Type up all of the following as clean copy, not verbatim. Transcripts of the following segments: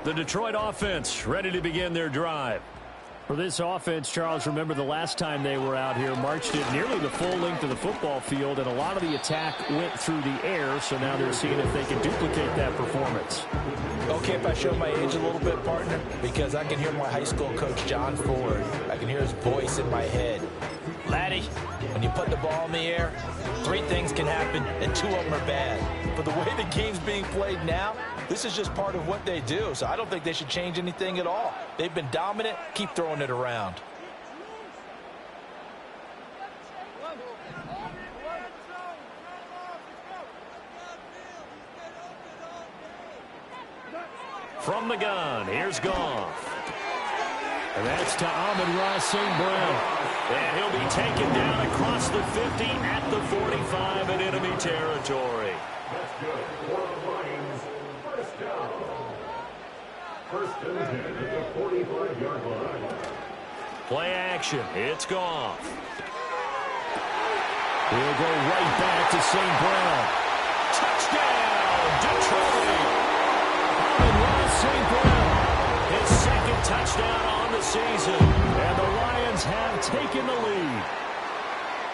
The Detroit offense ready to begin their drive. For this offense, Charles, remember the last time they were out here, marched it nearly the full length of the football field, and a lot of the attack went through the air, so now they're seeing if they can duplicate that performance. Okay, if I show my age a little bit, partner, because I can hear my high school coach, John Ford. I can hear his voice in my head. Laddie, when you put the ball in the air, 3 things can happen, and 2 of them are bad. But the way the game's being played now, this is just part of what they do, so I don't think they should change anything at all. They've been dominant. Keep throwing it around. From the gun, here's Goff. And that's to Amon-Ra St. Brown. And he'll be taken down across the 50 at the 45 in enemy territory. That's good. For the Lions, first down. First and 10 at the 45-yard line. Play action. It's Goff. He'll go right back to St. Brown. Touchdown, Detroit. Amon-Ra St. Brown. His second touchdown on the season. And the Lions have taken the lead.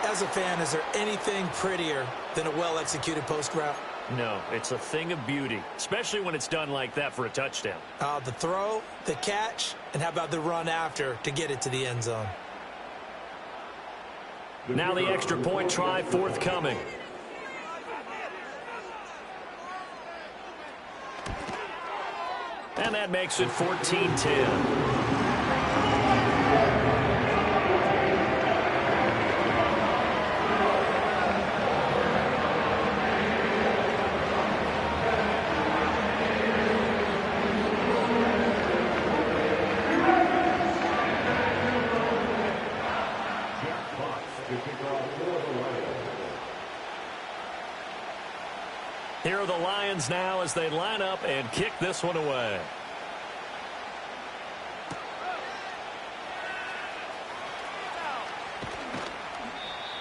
As a fan, is there anything prettier than a well-executed post route? No, it's a thing of beauty, especially when it's done like that for a touchdown. The throw, the catch, and how about the run after to get it to the end zone? Now the extra point try forthcoming. And that makes it 14-10. Here are the Lions now as they line up and kick this one away.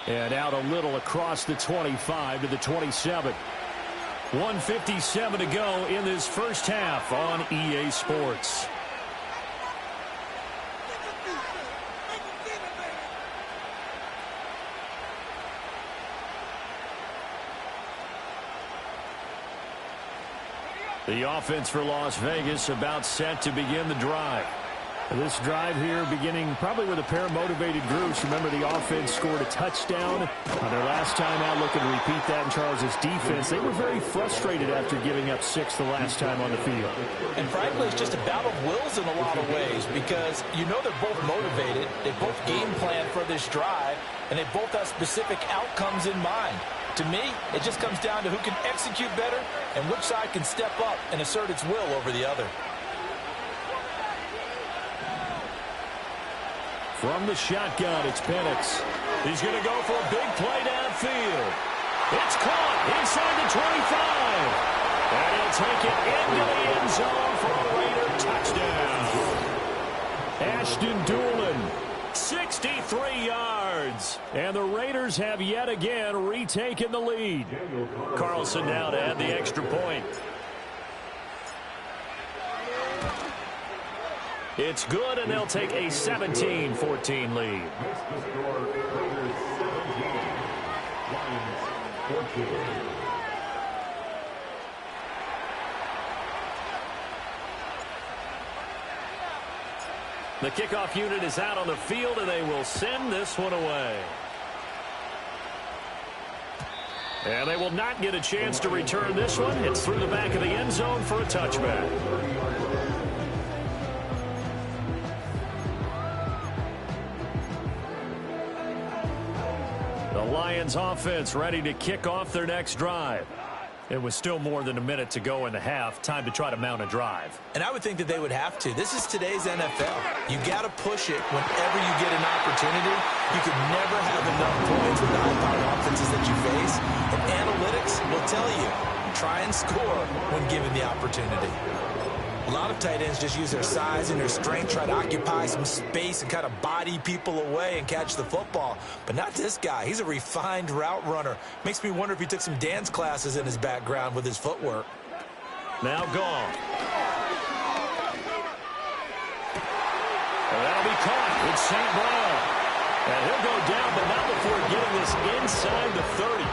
And out a little across the 25 to the 27. 1:57 to go in this first half on EA Sports. The offense for Las Vegas about set to begin the drive. This drive here beginning probably with a pair of motivated groups. Remember, the offense scored a touchdown on their last time out, looking to repeat that in Charles's defense. They were very frustrated after giving up 6 the last time on the field. And frankly, it's just a battle of wills in a lot of ways because you know they're both motivated. They both game plan for this drive, and they both have specific outcomes in mind. To me, it just comes down to who can execute better and which side can step up and assert its will over the other. From the shotgun, it's Penix. He's going to go for a big play downfield. It's caught inside the 25. And he'll take it into the end zone for a Raider touchdown. Ashton Doolin, 63 yards. And the Raiders have yet again retaken the lead. Carlson now to add the extra point. It's good, and they'll take a 17-14 lead. The kickoff unit is out on the field, and they will send this one away. And they will not get a chance to return this one. It's through the back of the end zone for a touchback. The Lions offense ready to kick off their next drive. It was still more than a minute to go in the half. Time to try to mount a drive. And I would think that they would have to. This is today's NFL. You got to push it whenever you get an opportunity. You can never have enough points with the high-powered offenses that you face. And analytics will tell you, try and score when given the opportunity. A lot of tight ends just use their size and their strength, try to occupy some space and kind of body people away and catch the football. But not this guy. He's a refined route runner. Makes me wonder if he took some dance classes in his background with his footwork. Now Goff. And that'll be caught. It's St. Brown. And he'll go down, but not before getting this inside the 30.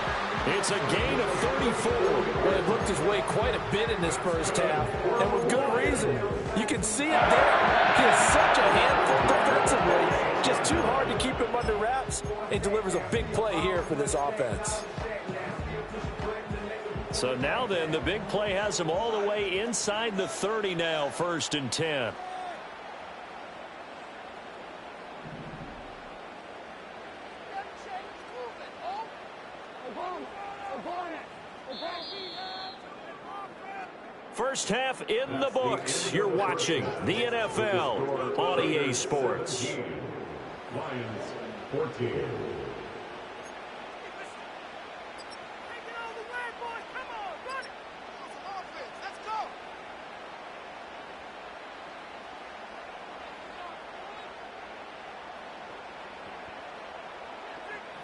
It's a gain of 34. Well, it looked his way quite a bit in this first half, and with good reason. You can see it there. He is such a handful defensively. Just too hard to keep him under wraps. He delivers a big play here for this offense. So now then, the big play has him all the way inside the 30 now, 1st and 10. First half in the books. You're watching the NFL on EA Sports. Lions 14.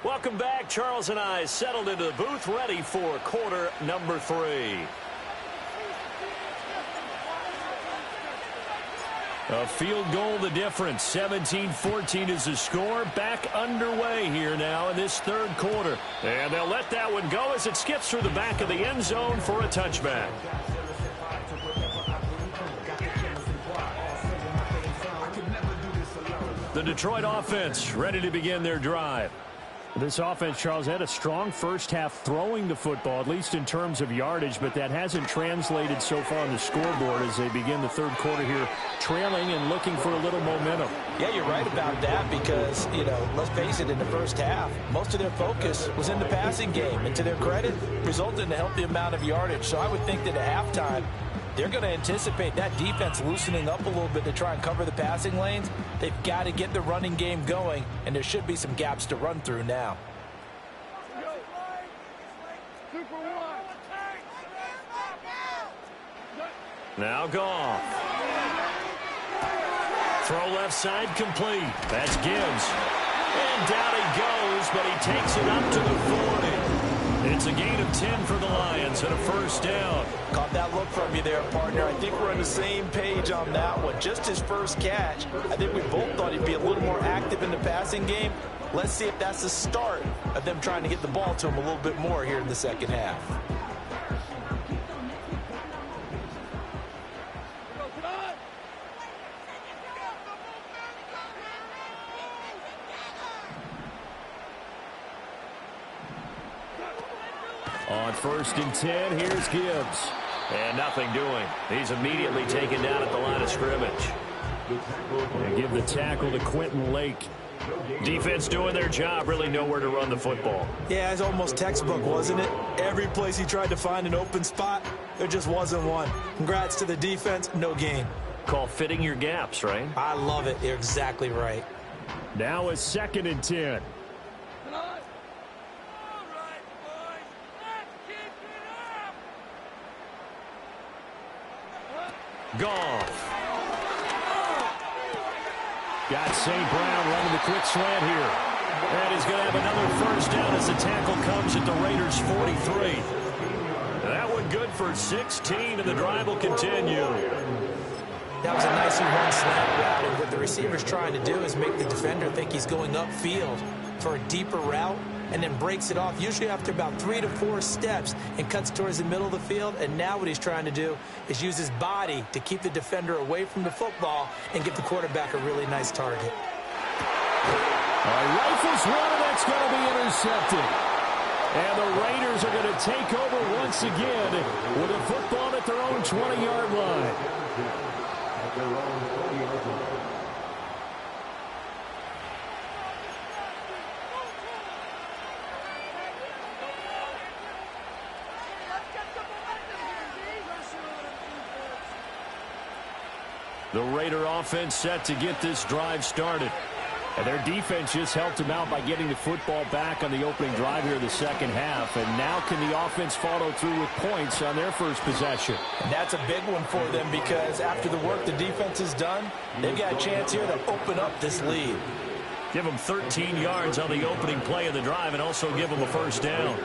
Welcome back. Charles and I settled into the booth, ready for quarter number 3. A field goal the difference. 17-14 is the score. Back underway here now in this 3rd quarter. And they'll let that one go as it skips through the back of the end zone for a touchback. The Detroit offense ready to begin their drive. This offense, Charles, had a strong first half throwing the football, at least in terms of yardage, but that hasn't translated so far on the scoreboard as they begin the 3rd quarter here, trailing and looking for a little momentum. Yeah, you're right about that because, let's face it, in the first half, most of their focus was in the passing game. And to their credit, resulted in a healthy amount of yardage. So I would think that at halftime, they're going to anticipate that defense loosening up a little bit to try and cover the passing lanes. They've got to get the running game going, and there should be some gaps to run through now. Now Goff. Throw left side complete. That's Gibbs. And down he goes, but he takes it up to the 40. It's a gain of 10 for the Lions and a 1st down. Caught that look from you there, partner. I think we're on the same page on that one. Just his first catch. I think we both thought he'd be a little more active in the passing game. Let's see if that's the start of them trying to get the ball to him a little bit more here in the second half. On 1st and 10, here's Gibbs. And nothing doing. He's immediately taken down at the line of scrimmage. And give the tackle to Quentin Lake. Defense doing their job, really nowhere to run the football. Yeah, it's almost textbook, wasn't it? Every place he tried to find an open spot, there just wasn't one. Congrats to the defense, no gain. Call fitting your gaps, right? I love it. You're exactly right. Now a 2nd and 10. Goff. Got St. Brown running the quick slant here. And he's going to have another 1st down as the tackle comes at the Raiders' 43. That one good for 16, and the drive will continue. That was a nicely run slant route, and what the receiver's trying to do is make the defender think he's going upfield for a deeper route, and then breaks it off, usually after about 3 to 4 steps, and cuts towards the middle of the field. And now what he's trying to do is use his body to keep the defender away from the football and give the quarterback a really nice target. Rifles one, and that's going to be intercepted. And the Raiders are going to take over once again with a football at their own 20-yard line. The Raider offense set to get this drive started. And their defense just helped them out by getting the football back on the opening drive here in the second half. And now can the offense follow through with points on their first possession? And that's a big one for them because after the work the defense has done, they've got a chance here to open up this lead. Give them 13 yards on the opening play of the drive and also give them a 1st down.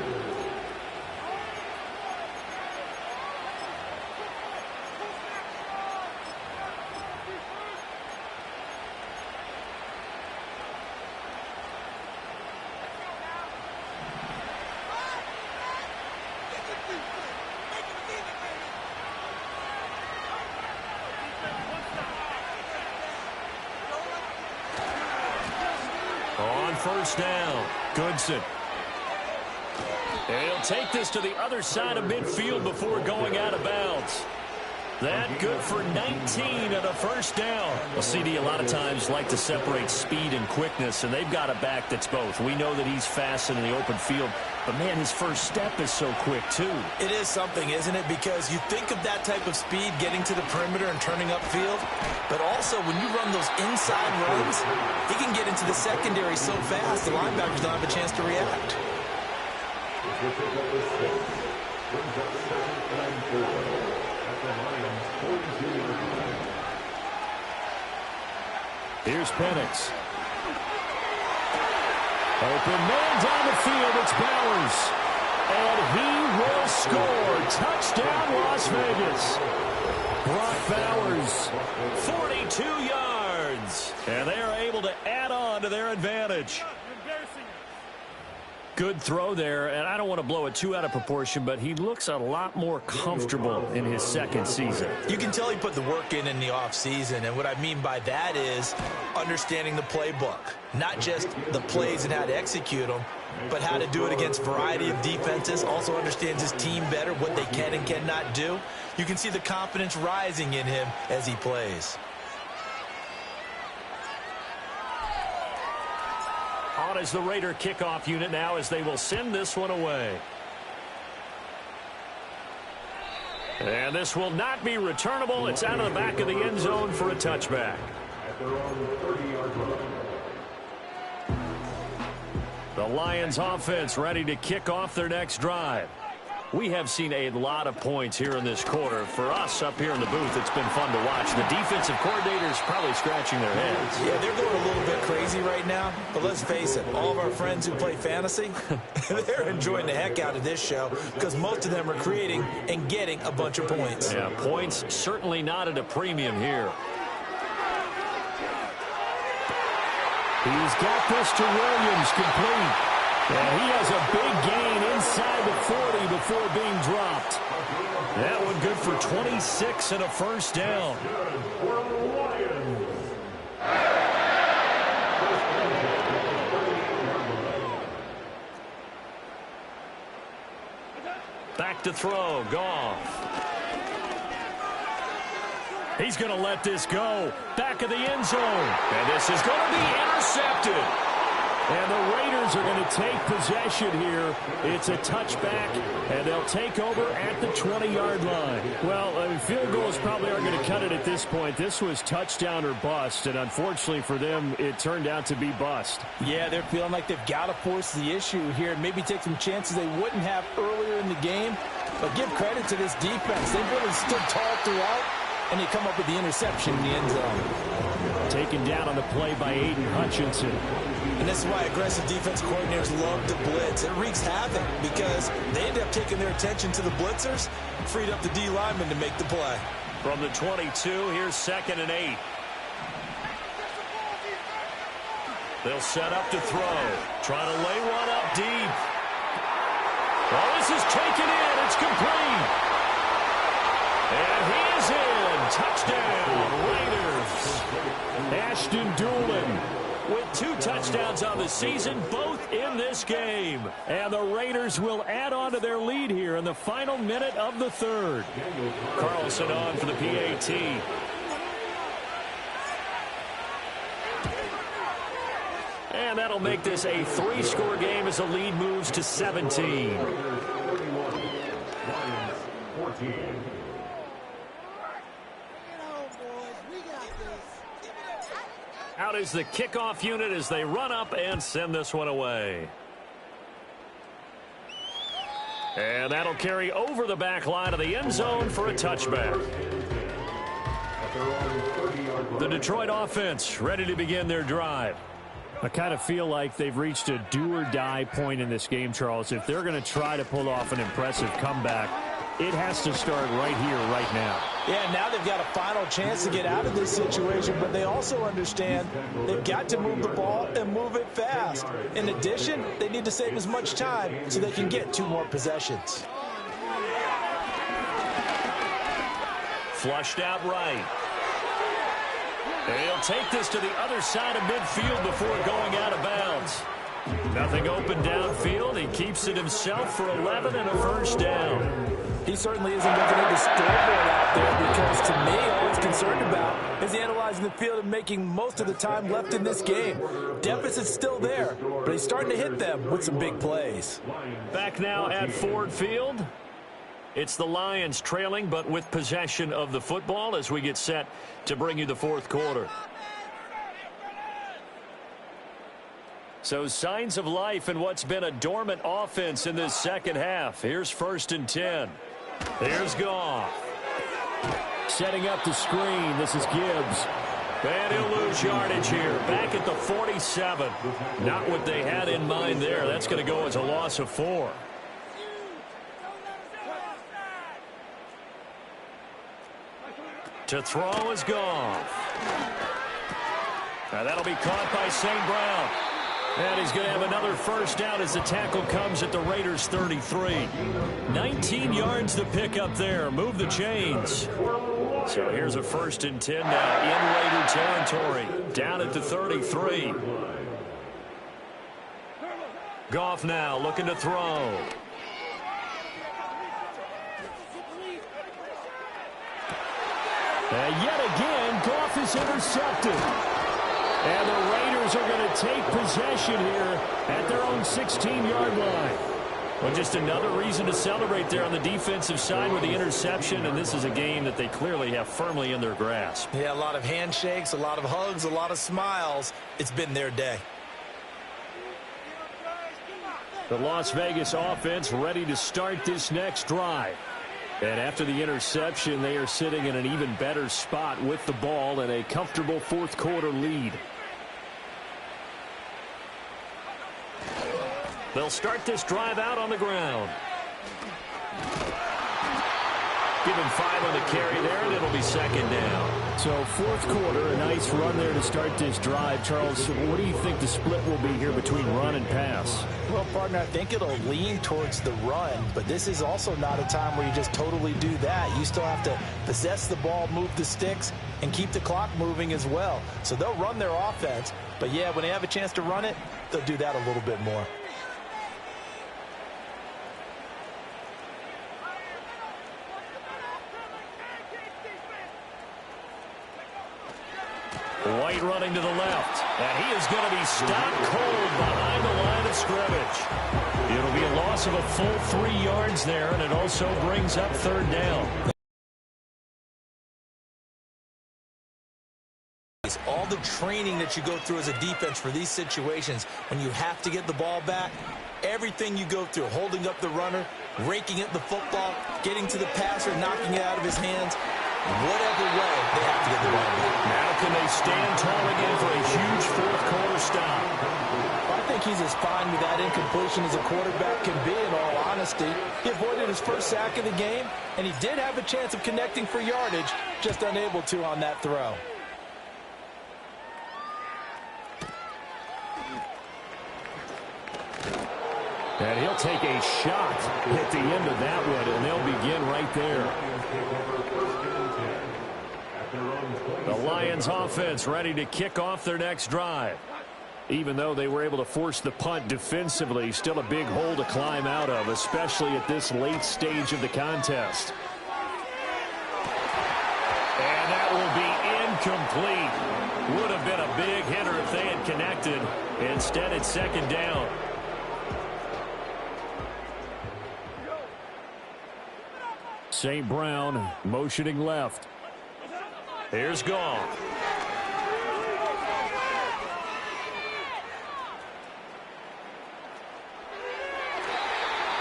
On first down, Goodson. And he'll take this to the other side of midfield before going out of bounds. That good for 19 and a first down. Well, CD a lot of times like to separate speed and quickness, and they've got a back that's both. We know that he's fast in the open field, but, man, his first step is so quick, too. It is something, isn't it? Because you think of that type of speed getting to the perimeter and turning upfield, but also when you run those inside runs, he can get into the secondary so fast the linebackers don't have a chance to react. Here's Penix. Open man down the field. It's Bowers. And he will score. Touchdown, Las Vegas. Brock Bowers, 42 yards. And they are able to add on to their advantage. Good throw there, and I don't want to blow it too out of proportion, but he looks a lot more comfortable in his second season. You can tell he put the work in the offseason, and what I mean by that is understanding the playbook. Not just the plays and how to execute them, but how to do it against a variety of defenses. Also understands his team better, what they can and cannot do. You can see the confidence rising in him as he plays. On is the Raider kickoff unit now as they will send this one away. And this will not be returnable. It's out of the back of the end zone for a touchback. At their own 30-yard line. The Lions offense ready to kick off their next drive. We have seen a lot of points here in this quarter. For us up here in the booth, it's been fun to watch. The defensive coordinators probably scratching their heads. Yeah, they're going a little bit crazy right now. But let's face it, all of our friends who play fantasy, they're enjoying the heck out of this show because most of them are creating and getting a bunch of points. Yeah, points certainly not at a premium here. He's got this to Williams, complete. And he has a big gain inside the 40 before being dropped. That one good for 26 and a first down. Back to throw, Goff. He's going to let this go. Back of the end zone. And this is going to be intercepted. And the Raiders are going to take possession here. It's a touchback, and they'll take over at the 20-yard line. Well, I mean, field goals probably aren't going to cut it at this point. This was touchdown or bust, and unfortunately for them, it turned out to be bust. Yeah, they're feeling like they've got to force the issue here and maybe take some chances they wouldn't have earlier in the game. But give credit to this defense. They've really stood tall throughout, and they come up with the interception in the end zone. Taken down on the play by Aiden Hutchinson. And this is why aggressive defense coordinators love to blitz. It wreaks havoc because they end up taking their attention to the blitzers, freed up the D lineman to make the play. From the 22, here's 2nd and 8. They'll set up to throw. Trying to lay one up deep. Well, this is taken in. It's complete. And he is in. Touchdown, Raiders. Ashton Doolin with 2 touchdowns on the season, both in this game. And the Raiders will add on to their lead here in the final minute of the third. Carlson on for the PAT. And that'll make this a 3-score game as the lead moves to 17. Out is the kickoff unit as they run up and send this one away. And that'll carry over the back line of the end zone for a touchback. The Detroit offense ready to begin their drive. I kind of feel like they've reached a do-or-die point in this game, Charles. If they're going to try to pull off an impressive comeback, it has to start right here, right now. Yeah, now they've got a final chance to get out of this situation, but they also understand they've got to move the ball and move it fast. In addition, they need to save as much time so they can get 2 more possessions. Flushed out right. He'll take this to the other side of midfield before going out of bounds. Nothing open downfield. He keeps it himself for 11 and a first down. He certainly isn't looking at the scoreboard out there because, to me, all he's concerned about is analyzing the field and making most of the time left in this game. Deficit's still there, but he's starting to hit them with some big plays. Back now at Ford Field. It's the Lions trailing, but with possession of the football as we get set to bring you the fourth quarter. So signs of life in what's been a dormant offense in this second half. Here's 1st and 10. Here's Goff. Setting up the screen. This is Gibbs. And he'll lose yardage here. Back at the 47. Not what they had in mind there. That's going to go as a loss of 4. To throw is Goff. Now that'll be caught by St. Brown. And he's going to have another first down as the tackle comes at the Raiders' 33. 19 yards to pick up there. Move the chains. So here's a 1st and 10 now in Raider territory. Down at the 33. Goff now looking to throw. And yet again, Goff is intercepted. And the Raiders are going to take possession here at their own 16-yard line. Well, just another reason to celebrate there on the defensive side with the interception, and this is a game that they clearly have firmly in their grasp. Yeah, a lot of handshakes, a lot of hugs, a lot of smiles. It's been their day. The Las Vegas offense ready to start this next drive. And after the interception, they are sitting in an even better spot with the ball and a comfortable fourth quarter lead. They'll start this drive out on the ground. Give him 5 on the carry there, and it'll be 2nd down. So fourth quarter, a nice run there to start this drive. Charles, what do you think the split will be here between run and pass? Well, partner, I think it'll lean towards the run, but this is also not a time where you just totally do that. You still have to possess the ball, move the sticks, and keep the clock moving as well. So they'll run their offense, but yeah, when they have a chance to run it, they'll do that a little bit more. White running to the left, and he is going to be stopped cold behind the line of scrimmage. It'll be a loss of a full 3 yards there, and it also brings up 3rd down. All the training that you go through as a defense for these situations, when you have to get the ball back, everything you go through, holding up the runner, raking at the football, getting to the passer, knocking it out of his hands, whatever way, they have to get the ball back. Now can they stand tall again for a huge fourth quarter stop? I think he's as fine with that incompletion as a quarterback can be, in all honesty. He avoided his first sack of the game, and he did have a chance of connecting for yardage, just unable to on that throw. And he'll take a shot at the end of that one, and they'll begin right there. The Lions offense ready to kick off their next drive. Even though they were able to force the punt defensively, still a big hole to climb out of, especially at this late stage of the contest. And that will be incomplete. Would have been a big hitter if they had connected. Instead, it's 2nd down. St. Brown motioning left. Here's Goff.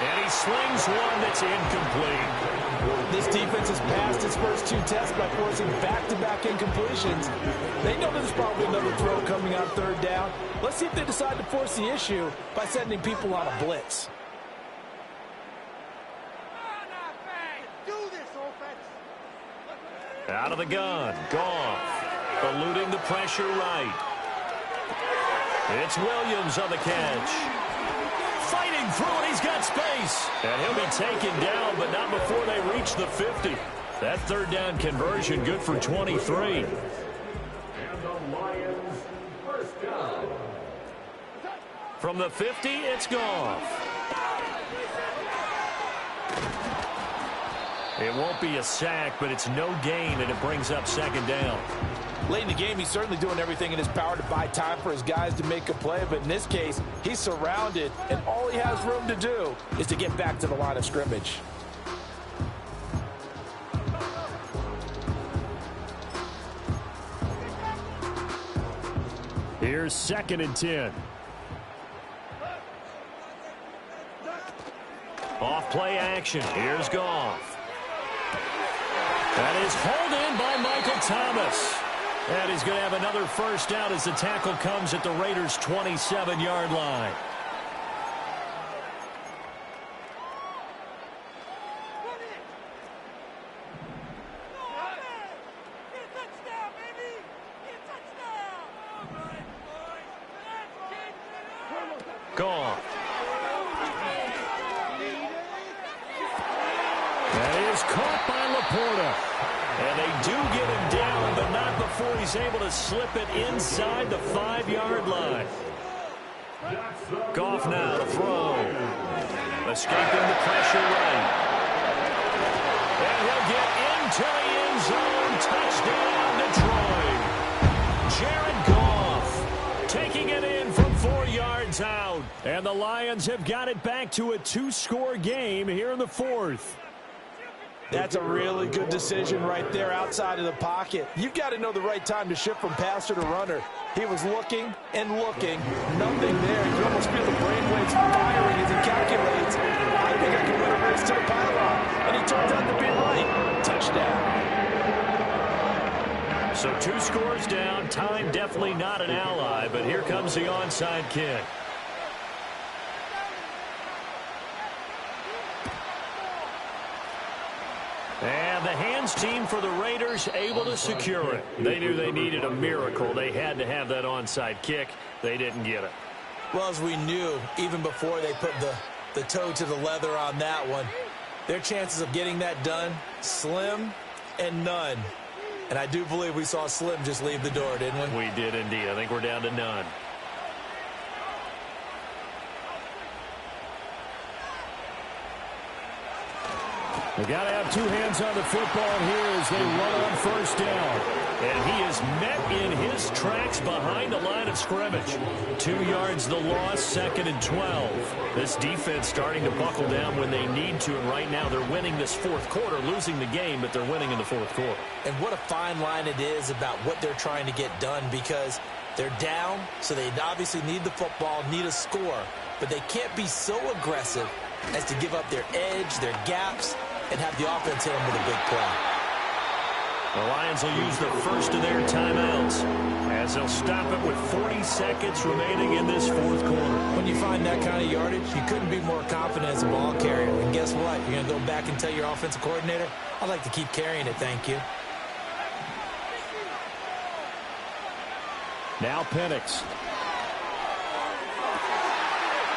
And he slings one that's incomplete. This defense has passed its first 2 tests by forcing back-to-back incompletions. They know there's probably another throw coming on 3rd down. Let's see if they decide to force the issue by sending people on a blitz. Out of the gun, Goff, eluding the pressure right. It's Williams on the catch. Fighting through it, he's got space. And he'll be taken down, but not before they reach the 50. That third down conversion good for 23. And the Lions first down. From the 50, it's Goff. It won't be a sack, but it's no gain, and it brings up second down. Late in the game, he's certainly doing everything in his power to buy time for his guys to make a play, but in this case, he's surrounded, and all he has room to do is to get back to the line of scrimmage. Here's 2nd and 10. Off play action. Here's Goff. That is hauled in by Michael Thomas. And he's going to have another first down as the tackle comes at the Raiders' 27-yard line. Goff. That is caught by Laporta. And they do get him down, but not before he's able to slip it inside the 5-yard line. Goff now to throw. Escaping the pressure right. And he'll get into the end zone. Touchdown, Detroit. Jared Goff taking it in from 4 yards out. And the Lions have got it back to a 2-score game here in the 4th. That's a really good decision right there outside of the pocket. You've got to know the right time to shift from passer to runner. He was looking and looking. Nothing there. You can almost feel the brainwaves firing as he calculates. I think I can win a race to the pylon. And he turns out to be right. Touchdown. So 2 scores down. Time definitely not an ally, but here comes the onside kick. And the hands team for the Raiders able to secure it. They knew they needed a miracle. They had to have that onside kick. They didn't get it. Well, as we knew, even before they put the toe to the leather on that one, their chances of getting that done, slim and none. And I do believe we saw Slim just leave the door, didn't we? We did indeed. I think we're down to none. They got to have 2 hands on the football here as they run on first down. And he is met in his tracks behind the line of scrimmage. 2 yards the loss, 2nd and 12. This defense starting to buckle down when they need to, and right now they're winning this 4th quarter, losing the game, but they're winning in the 4th quarter. And what a fine line it is about what they're trying to get done, because they're down, so they obviously need the football, need a score, but they can't be so aggressive as to give up their edge, their gaps, and have the offense hit them with a big play. The Lions will use the first of their timeouts as they'll stop it with 40 seconds remaining in this 4th quarter. When you find that kind of yardage, you couldn't be more confident as a ball carrier. And guess what? You're going to go back and tell your offensive coordinator, I'd like to keep carrying it, thank you. Now Penix.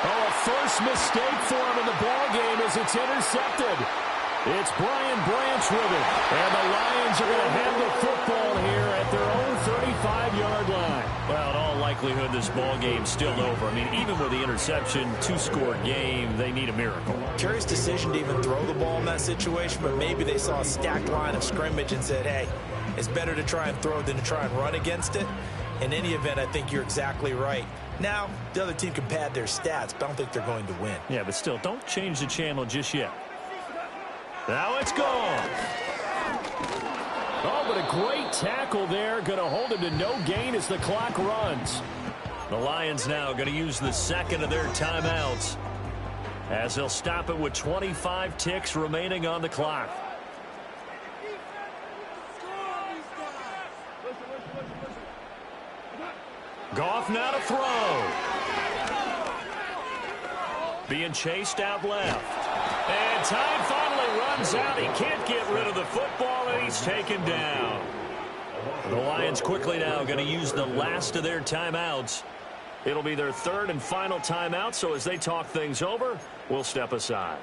Oh, a first mistake for him in the ball game as it's intercepted. It's Brian Branch with it. And the Lions are going to have the football here at their own 35-yard line. Well, in all likelihood, this ball game's still over. I mean, even with the interception, 2-score game, they need a miracle. Curious decision to even throw the ball in that situation, but maybe they saw a stacked line of scrimmage and said, hey, it's better to try and throw than to try and run against it. In any event, I think you're exactly right. Now, the other team can pad their stats, but I don't think they're going to win. Yeah, but still, don't change the channel just yet. Now it's gone. Oh, but a great tackle there. Going to hold him to no gain as the clock runs. The Lions now going to use the 2nd of their timeouts as they'll stop it with 25 ticks remaining on the clock. Goff now to throw. Being chased out left. And time finally runs out. He can't get rid of the football, and he's taken down. The Lions quickly now going to use the last of their timeouts. It'll be their 3rd and final timeout, so as they talk things over, we'll step aside.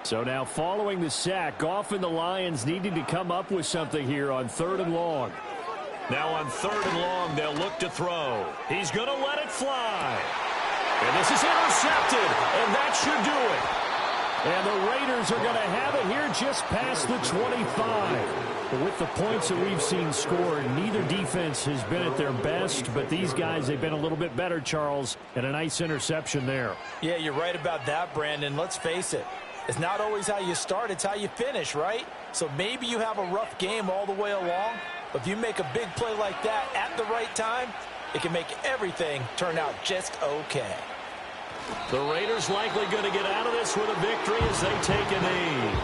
So now following the sack, Goff and the Lions needing to come up with something here on 3rd and long. Now on 3rd and long, they'll look to throw. He's going to let it fly. And this is intercepted, and that should do it. And the Raiders are going to have it here just past the 25. But with the points that we've seen scored, neither defense has been at their best, but these guys, they've been a little bit better, Charles, and a nice interception there. Yeah, you're right about that, Brandon. Let's face it. It's not always how you start, it's how you finish, right? So maybe you have a rough game all the way along, but if you make a big play like that at the right time, it can make everything turn out just okay. The Raiders likely going to get out of this with a victory as they take a knee.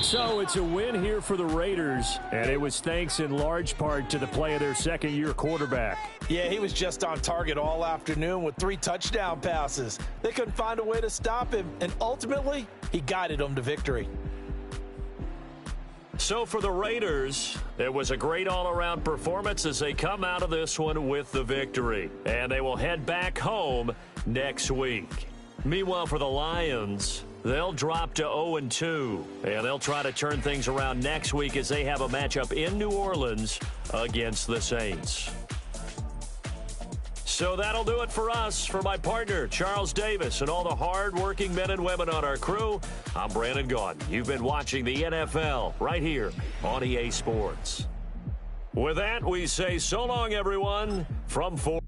So it's a win here for the Raiders, and it was thanks in large part to the play of their second-year quarterback. Yeah, he was just on target all afternoon with 3 touchdown passes. They couldn't find a way to stop him, and ultimately, he guided them to victory. So for the Raiders, it was a great all-around performance as they come out of this one with the victory. And they will head back home next week. Meanwhile, for the Lions, they'll drop to 0-2. And they'll try to turn things around next week as they have a matchup in New Orleans against the Saints. So that'll do it for us. For my partner, Charles Davis, and all the hard-working men and women on our crew, I'm Brandon Gaudin. You've been watching the NFL right here on EA Sports. With that, we say so long, everyone, from 4.